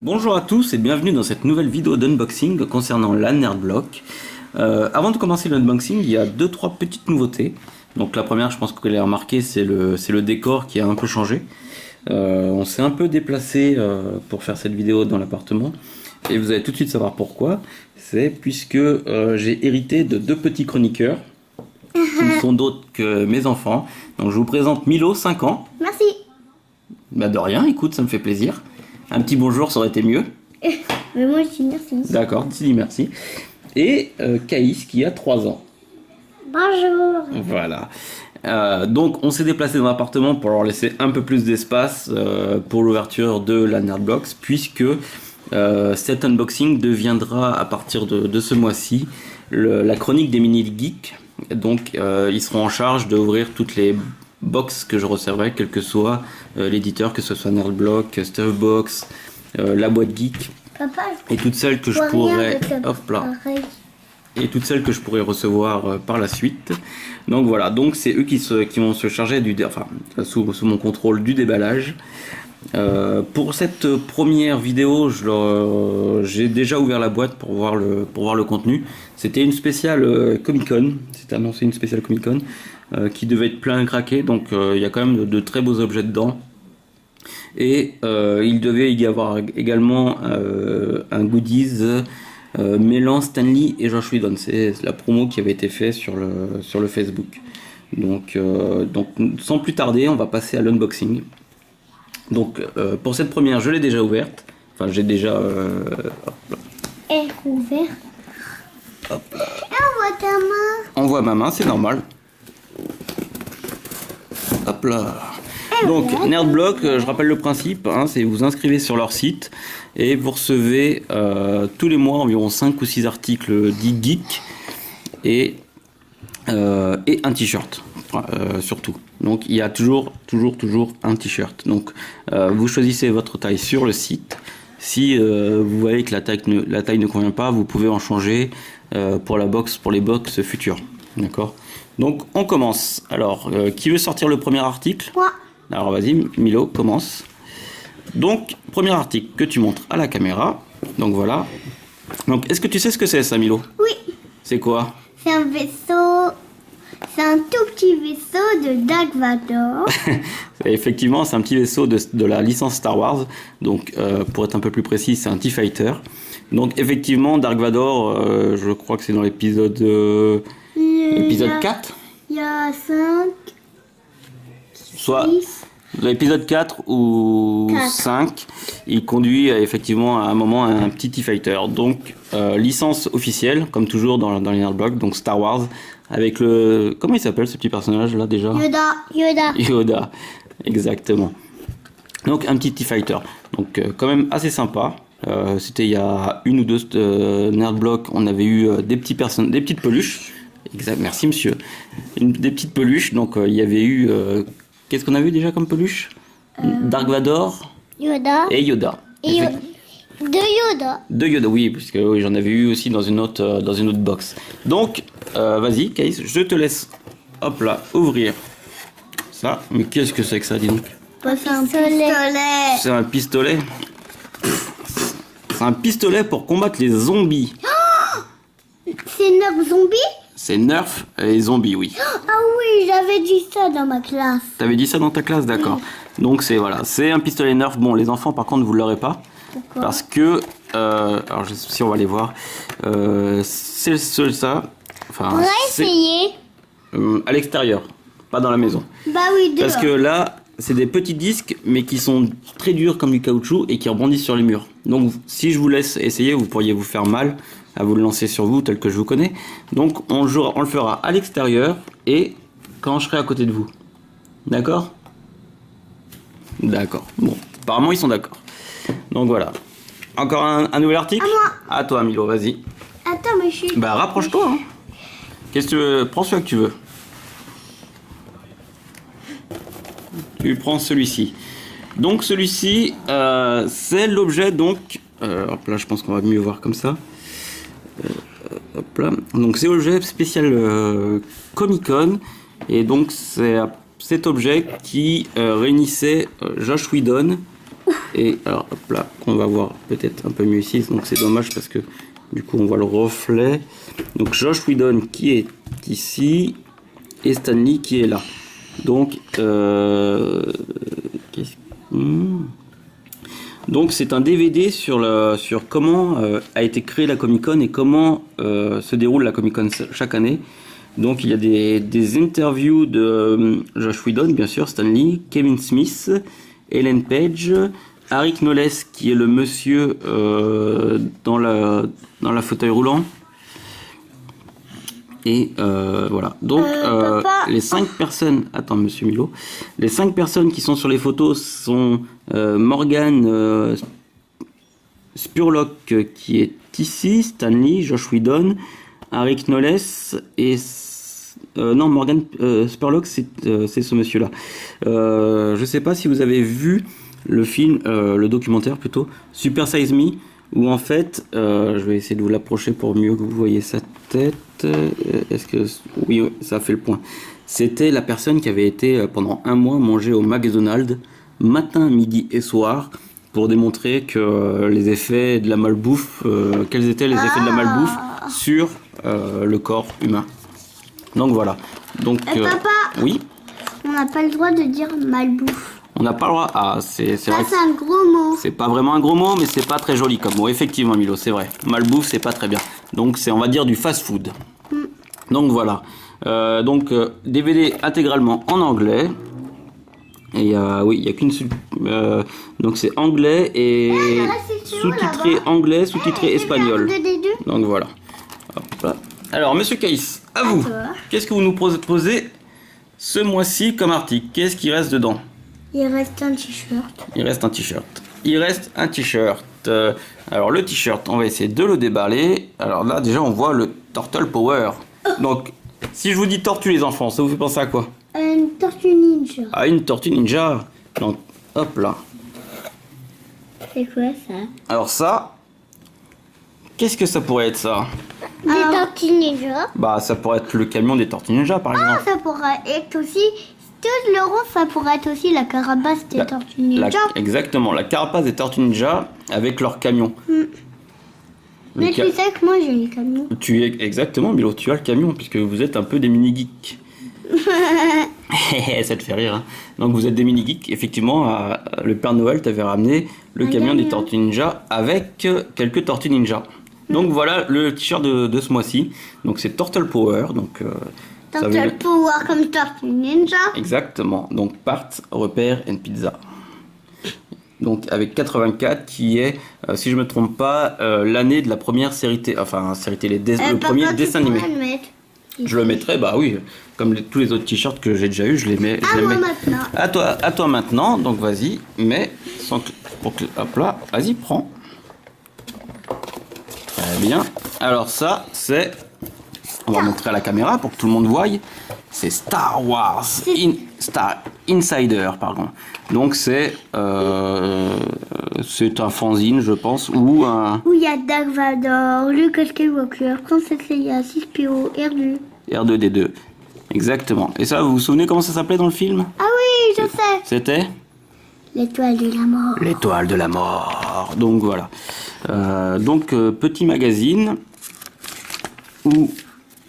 Bonjour à tous et bienvenue dans cette nouvelle vidéo d'unboxing concernant la Nerdblock. Avant de commencer l'unboxing, il y a 2-3 petites nouveautés. Donc la première, je pense que vous l'avez remarqué, c'est le décor qui a un peu changé. On s'est un peu déplacé pour faire cette vidéo dans l'appartement. Et vous allez tout de suite savoir pourquoi. C'est puisque j'ai hérité de 2 petits chroniqueurs qui ne sont d'autres que mes enfants. Donc je vous présente Milo, 5 ans. Merci. Bah de rien, écoute, ça me fait plaisir. Un petit bonjour, ça aurait été mieux. Mais moi je dis merci. D'accord, tu dis merci. Et Caïs qui a 3 ans. Bonjour. Voilà. Donc on s'est déplacé dans l'appartement pour leur laisser un peu plus d'espace pour l'ouverture de la Nerdblock, puisque cet unboxing deviendra à partir de ce mois-ci la chronique des mini geeks. Donc ils seront en charge d'ouvrir toutes les box que je recevrai, quel que soit l'éditeur, que ce soit Nerdblock, Stuffbox, la boîte geek, Papa, et toutes celles que je pourrais, hop là, et toutes celles que je pourrais recevoir par la suite. Donc voilà, donc c'est eux qui vont se charger sous mon contrôle du déballage. Pour cette première vidéo, j'ai déjà ouvert la boîte pour voir le contenu. C'était une spéciale Comic Con, c'était annoncé une spéciale Comic Con qui devait être plein à craquer, donc il y a quand même de très beaux objets dedans. Et il devait y avoir également un goodies mêlant Stanley et Josh Whedon. C'est la promo qui avait été faite sur le Facebook. Donc sans plus tarder, on va passer à l'unboxing. Donc pour cette première, je l'ai déjà ouverte. Enfin, j'ai déjà... hop là. est ouvert. Hop là. On voit ta main. On voit ma main, c'est normal. Hop là. Donc Nerdblock, je rappelle le principe, hein, c'est vous inscrivez sur leur site et vous recevez tous les mois environ 5 ou 6 articles dits geek et un t-shirt surtout. Donc il y a toujours un t-shirt. Donc vous choisissez votre taille sur le site. Si vous voyez que la taille ne convient pas, vous pouvez en changer pour les box futures. D'accord. Donc on commence. Alors qui veut sortir le premier article? Moi. Alors vas-y Milo, commence. Donc premier article que tu montres à la caméra. Donc voilà. Donc est-ce que tu sais ce que c'est ça, Milo? Oui. C'est quoi? C'est un vaisseau. C'est un tout petit vaisseau de Dark Vador. Effectivement, c'est un petit vaisseau de la licence Star Wars. Donc, pour être un peu plus précis, c'est un TIE-Fighter. Donc, effectivement, Dark Vador, je crois que c'est dans l'épisode 4. Il y a 5. Soit dans l'épisode 4 ou 5, il conduit effectivement à un moment un petit TIE-Fighter. Donc, licence officielle, comme toujours dans les Nerdblock, donc Star Wars. Avec le... Comment il s'appelle ce petit personnage là déjà? Yoda, exactement. Donc un petit TIE-Fighter. Donc quand même assez sympa. C'était il y a une ou deux Nerdblock, on avait eu des petites peluches. Exact, merci monsieur. Des petites peluches, donc il y avait eu... Qu'est-ce qu'on a vu déjà comme peluche? Dark Vador Yoda. Et Yoda. De Yoda, oui, parce que oui, j'en avais eu aussi dans une autre box. Donc, vas-y, Caïs, je te laisse, hop là, ouvrir ça. Mais qu'est-ce que c'est que ça, dis donc? C'est un pistolet. C'est un pistolet. C'est un pistolet pour combattre les zombies. C'est Nerf zombie? C'est Nerf et les zombies, oui. Ah oui, j'avais dit ça dans ma classe. T'avais dit ça dans ta classe, d'accord. Donc c'est un pistolet Nerf. Bon, les enfants, par contre, vous l'aurez pas. Pourquoi? Parce que, alors si on va aller voir, c'est ça. Enfin, On a essayé. À l'extérieur, pas dans la maison. Bah oui, dehors. Parce que là, c'est des petits disques, mais qui sont très durs comme du caoutchouc et qui rebondissent sur les murs. Donc, si je vous laisse essayer, vous pourriez vous faire mal à vous le lancer sur vous, tel que je vous connais. Donc, on le fera à l'extérieur et quand je serai à côté de vous. D'accord? D'accord. Bon, apparemment, ils sont d'accord. Donc voilà. Encore un nouvel article? À moi. À toi, Milo, vas-y. Attends, mais je suis... Bah, rapproche-toi. Hein. Qu'est-ce que tu veux? Prends celui que tu veux. Tu prends celui-ci. Donc, celui-ci, c'est l'objet, donc... hop là, je pense qu'on va mieux voir comme ça. Hop là. Donc, c'est l'objet spécial Comic Con. Et donc, c'est cet objet qui réunissait Josh Whedon Et alors hop là, on va voir peut-être un peu mieux ici. Donc c'est dommage parce que du coup on voit le reflet. Donc Joss Whedon qui est ici et Stan Lee qui est là. Donc donc c'est un DVD sur comment a été créée la Comic Con et comment se déroule la Comic Con chaque année. Donc il y a des interviews de Joss Whedon, bien sûr, Stan Lee, Kevin Smith, Ellen Page, Harry Knowles qui est le monsieur dans la fauteuil roulant. Et voilà. Donc les 5 personnes. Attends, monsieur Milo. Les 5 personnes qui sont sur les photos sont Morgan Spurlock qui est ici, Stan Lee, Joss Whedon, Harry Knowles et non, Morgan Spurlock c'est ce monsieur-là. Je sais pas si vous avez vu le film, le documentaire plutôt, Super Size Me, où en fait, je vais essayer de vous l'approcher pour mieux que vous voyez sa tête. Est-ce que oui, ça fait le point. C'était la personne qui avait été pendant un mois manger au McDonald's matin, midi et soir pour démontrer que les effets de la malbouffe, quels étaient les effets de la malbouffe sur le corps humain. Donc voilà. Donc papa, oui. On n'a pas le droit de dire malbouffe. On n'a pas le droit. Ah, c'est vrai. C'est un gros mot. C'est pas vraiment un gros mot, mais c'est pas très joli comme mot. Effectivement, Milo, c'est vrai. Malbouffe, c'est pas très bien. Donc c'est, on va dire, du fast-food. Donc voilà. DVD intégralement en anglais. Et oui, il n'y a qu'une seule. Donc c'est anglais et sous-titré anglais, sous-titré espagnol. Donc voilà. Hop là. Alors, monsieur Caïs, à vous. Qu'est-ce que vous nous proposez ce mois-ci comme article? Qu'est-ce qui reste dedans? Il reste un t-shirt. Il reste un t-shirt. Il reste un t-shirt. Alors le t-shirt, on va essayer de le déballer. Alors là, déjà, on voit le Turtle Power. Donc, si je vous dis tortue, les enfants, ça vous fait penser à quoi? Une tortue ninja. Ah, une tortue ninja. Donc, hop là. C'est quoi ça? Alors ça, qu'est-ce que ça pourrait être ça? Des tortues ninja. Bah, ça pourrait être le camion des tortues ninja, par exemple. Ça pourrait être aussi... Tout le rond, ça pourrait être aussi la carapace des tortues ninja. Exactement, la carapace des tortues ninja avec leur camion. Mais tu sais que moi j'ai le camion. Tu es exactement, Milo, tu as le camion puisque vous êtes un peu des mini-geeks. Ça te fait rire, hein. Donc vous êtes des mini-geeks. Effectivement, le Père Noël t'avait ramené le camion des tortues ninja avec quelques tortues ninja. Donc voilà le t-shirt de ce mois-ci. Donc c'est Turtle Power. Donc Turtle Power comme tortue ninja. Exactement. Donc Part, Repère and Pizza. Donc avec 84 qui est, si je me trompe pas, l'année de la première série télé, le premier dessin animé. Je le mettrai, bah oui, comme tous les autres t-shirts que j'ai déjà eu, je les mets. Maintenant. À toi maintenant, donc vas-y, mets hop là, vas-y, prends. Très bien. Alors ça, c'est, on va montrer à la caméra pour que tout le monde voie. C'est Star Wars Insider, pardon. Donc c'est un fanzine, je pense, ou un... Où il y a Dark Vador, Luke Skywalker, Princesse Leia, 6PO, R2. R2D2, exactement. Et ça, vous vous souvenez comment ça s'appelait dans le film? Ah oui, je sais. C'était L'étoile de la mort. L'étoile de la mort. Donc voilà. Petit magazine où...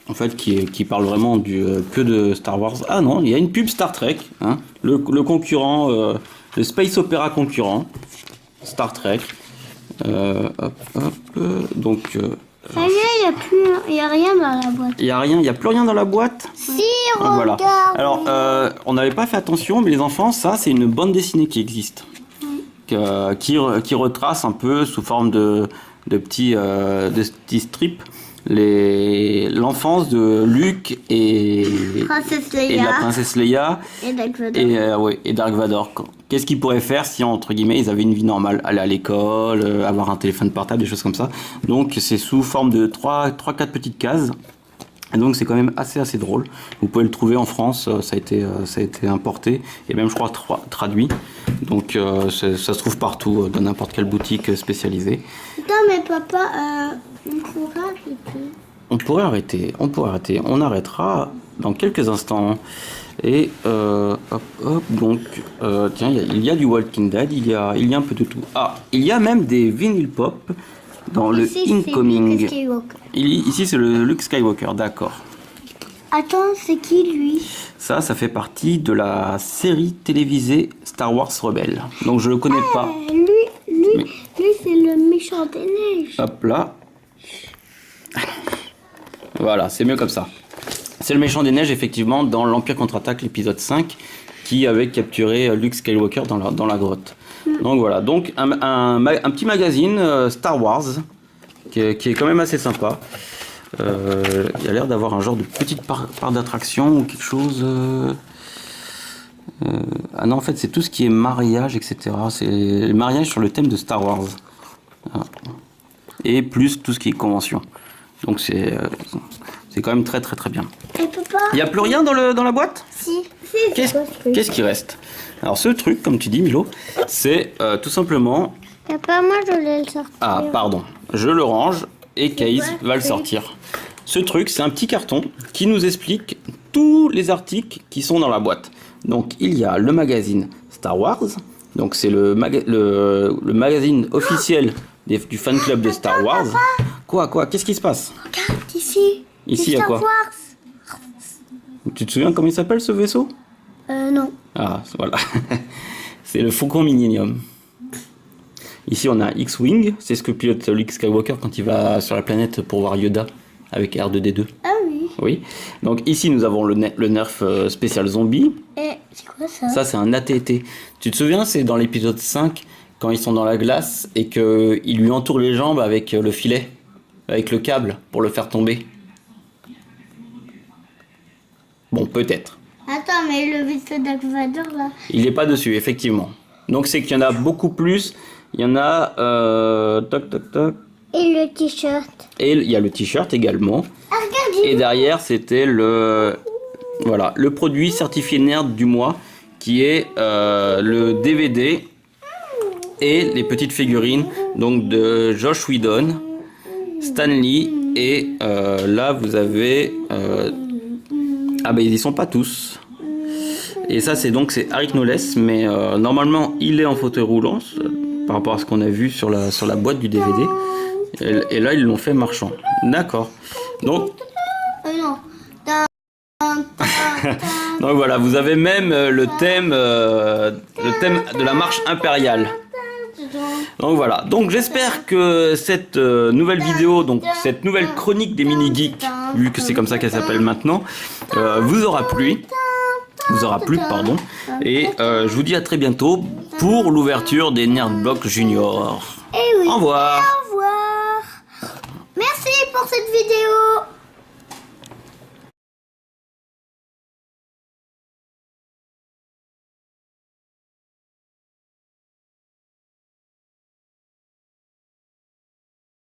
En fait, qui parle vraiment que de Star Wars. Ah non, il y a une pub Star Trek, hein, le concurrent, le space opéra concurrent, Star Trek. Donc. Ça y est, il n'y a rien dans la boîte. Il n'y a plus rien dans la boîte. Si, voilà. regarde. Alors, on n'avait pas fait attention, mais les enfants, ça, c'est une bande dessinée qui existe, qui retrace un peu sous forme de petits strips. L'enfance de Luke et la princesse Leia et Dark Vador. Qu'est-ce qu'ils pourraient faire si, entre guillemets, ils avaient une vie normale, aller à l'école, avoir un téléphone portable, des choses comme ça. Donc c'est sous forme de 3-4 petites cases. Et donc c'est quand même assez drôle. Vous pouvez le trouver en France, ça a été importé et même je crois traduit. Donc ça se trouve partout, dans n'importe quelle boutique spécialisée. Attends, mais papa, on pourra arrêter. on pourrait arrêter. On arrêtera dans quelques instants. Et donc, tiens, il y a du Walking Dead, il y a un peu de tout. Ah, il y a même des vinyl pop dans le Incoming. Ici, c'est le Luke Skywalker, d'accord. Attends, c'est qui lui? Ça fait partie de la série télévisée Star Wars Rebelle. Donc, je le connais pas. Lui, c'est le méchant des neiges. Hop là. Voilà, c'est mieux comme ça. C'est le méchant des neiges, effectivement, dans l'Empire contre-attaque, l'épisode 5, qui avait capturé Luke Skywalker dans la grotte. Donc voilà, donc un petit magazine Star Wars, qui est quand même assez sympa. Il a l'air d'avoir un genre de petite part d'attraction ou quelque chose. Ah non, en fait, c'est tout ce qui est mariage, etc. C'est le mariage sur le thème de Star Wars. Ah. Et plus tout ce qui est convention. Donc c'est quand même très très très bien. Il n'y a plus rien dans la boîte? Si. Qu'est-ce qui reste? Alors ce truc, comme tu dis Milo, c'est tout simplement... Papa, moi je voulais le sortir. Ah pardon, je le range et Caïs va le sortir. Ce truc, c'est un petit carton qui nous explique tous les articles qui sont dans la boîte. Donc il y a le magazine Star Wars, donc c'est le magazine officiel du fan club de Star Wars. Quoi? Qu'est-ce qui se passe? Regarde ici. Ici, il y a quoi? Tu te souviens comment il s'appelle ce vaisseau? Non. Ah, voilà. C'est le Faucon Millennium. Ici, on a X-Wing. C'est ce que pilote Luke Skywalker quand il va sur la planète pour voir Yoda avec R2-D2. Ah oui. Oui. Donc ici, nous avons le Nerf spécial zombie. Et c'est quoi ça? Ça, c'est un AT-T. Tu te souviens, c'est dans l'épisode 5, quand ils sont dans la glace et qu'il lui entoure les jambes avec le filet, avec le câble, pour le faire tomber. Bon, peut-être. Attends, mais le vaisseau Dark Vador là. Il n'est pas dessus, effectivement. Donc c'est qu'il y en a beaucoup plus. Il y en a... toc. Et le t-shirt. Et il y a le t-shirt également. Ah, regarde. Et derrière, c'était le produit certifié nerd du mois, qui est le DVD et les petites figurines donc de Josh Whedon, Stan Lee, et là vous avez... ah ben ils y sont pas tous. Et ça c'est Harry Knowles, mais normalement il est en fauteuil roulant par rapport à ce qu'on a vu sur la boîte du DVD. Et là ils l'ont fait marchand. D'accord. Donc Non. donc voilà, vous avez même le thème de la marche impériale. Donc voilà, donc j'espère que cette nouvelle vidéo, donc cette nouvelle chronique des mini-geeks, vu que c'est comme ça qu'elle s'appelle maintenant, vous aura plu. Pardon. Et je vous dis à très bientôt pour l'ouverture des Nerdblock Junior. Eh oui. Au revoir. Au revoir. Merci pour cette vidéo.